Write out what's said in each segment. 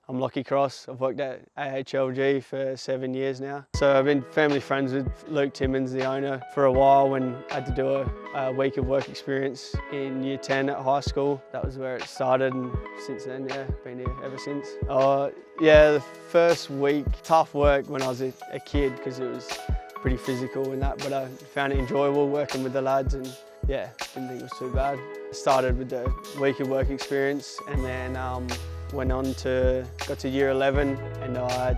I'm Lachi Cross. I've worked at AHLG for 7 years now. So I've been family friends with Luke Timmins, the owner, for a while when I had to do a week of work experience in year 10 at high school. That was where it started, and since then, yeah, been here ever since. Yeah, the first week, tough work when I was a kid because it was pretty physical and that, but I found it enjoyable working with the lads, and yeah, didn't think it was too bad. Started with the week of work experience, and then went on to, got to year 11, and I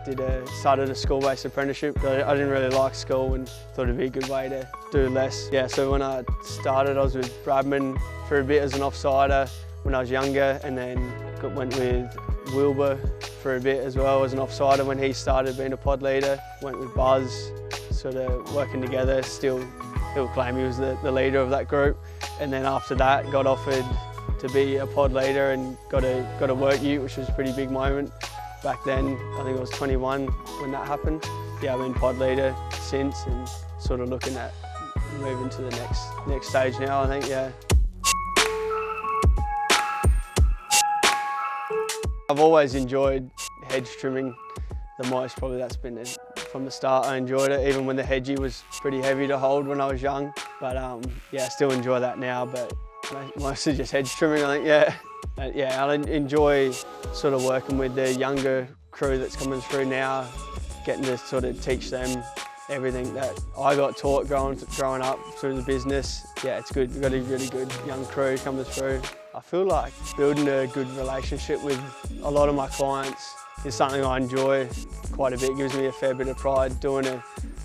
started a school-based apprenticeship. I didn't really like school and thought it'd be a good way to do less. Yeah, so when I started, I was with Bradman for a bit as an offsider when I was younger, and then went with Wilbur for a bit as well as an offsider when he started being a pod leader. Went with Buzz, sort of working together. Still, he'll claim he was the leader of that group. And then after that, got offered to be a pod leader and got a work ute, which was a pretty big moment back then. I think I was 21 when that happened. Yeah, I've been pod leader since, and sort of looking at moving to the next stage now, I think, yeah. I've always enjoyed hedge trimming the most. Probably that's been it. From the start, I enjoyed it, even when the hedgie was pretty heavy to hold when I was young. But yeah, I still enjoy that now, but mostly just hedge trimming, I think, yeah. Yeah, I enjoy sort of working with the younger crew that's coming through now, getting to sort of teach them everything that I got taught growing up through the business. Yeah, it's good. We've got a really good young crew coming through. I feel like building a good relationship with a lot of my clients is something I enjoy quite a bit. It gives me a fair bit of pride doing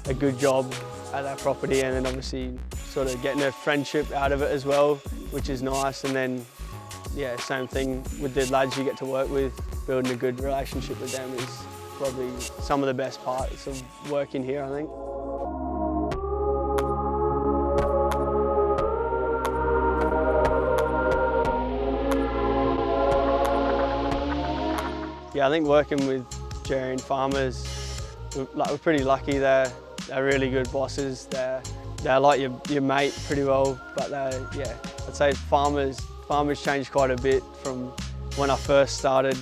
a good job at that property, and then obviously sort of getting a friendship out of it as well, which is nice. And then, yeah, same thing with the lads you get to work with. Building a good relationship with them is probably some of the best parts of working here, I think. Yeah, I think working with dairy and farmers, we're pretty lucky. They're really good bosses. They're like your mate pretty well, but yeah, I'd say farmers changed quite a bit from when I first started.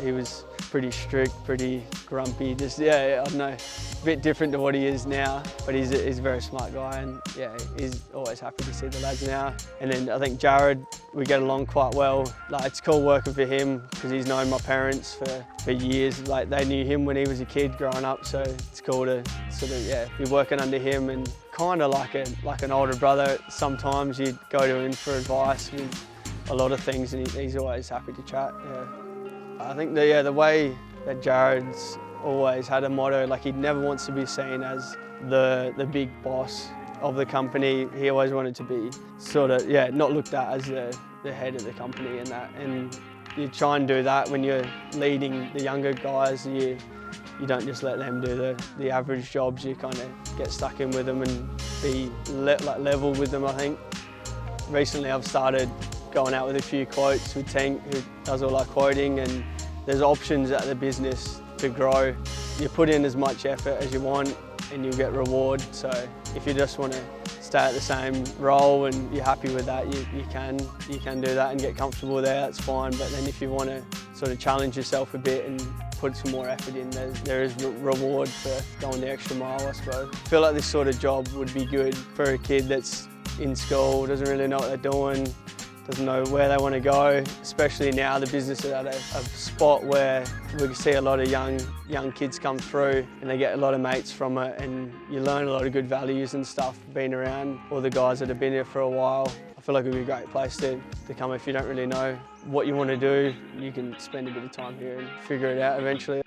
He was pretty strict, pretty grumpy, just, yeah, I don't know, a bit different to what he is now, but he's a very smart guy, and yeah, he's always happy to see the lads now. And then I think Jared, we get along quite well. Like, it's cool working for him because he's known my parents for years. Like, they knew him when he was a kid growing up, so it's cool to sort of, yeah, be working under him, and kind of like an older brother. Sometimes you go to him for advice with a lot of things, and he's always happy to chat. Yeah. I think the way that Jared's always had a motto, like, he never wants to be seen as the big boss of the company. He always wanted to be sort of, yeah, not looked at as the head of the company and that. And you try and do that when you're leading the younger guys. You don't just let them do the average jobs. You kind of get stuck in with them and be level with them, I think. Recently I've started going out with a few quotes with Tank, who does all our quoting, and there's options at the business to grow. You put in as much effort as you want and you'll get reward. So if you just want to stay at the same role and you're happy with that, you can do that and get comfortable there, that's fine. But then if you want to sort of challenge yourself a bit and put some more effort in, there is reward for going the extra mile, I suppose. I feel like this sort of job would be good for a kid that's in school, doesn't really know what they're doing, doesn't know where they want to go. Especially now, the business is at a spot where we can see a lot of young kids come through, and they get a lot of mates from it, and you learn a lot of good values and stuff being around all the guys that have been here for a while. I feel like it would be a great place to come if you don't really know what you want to do. You can spend a bit of time here and figure it out eventually.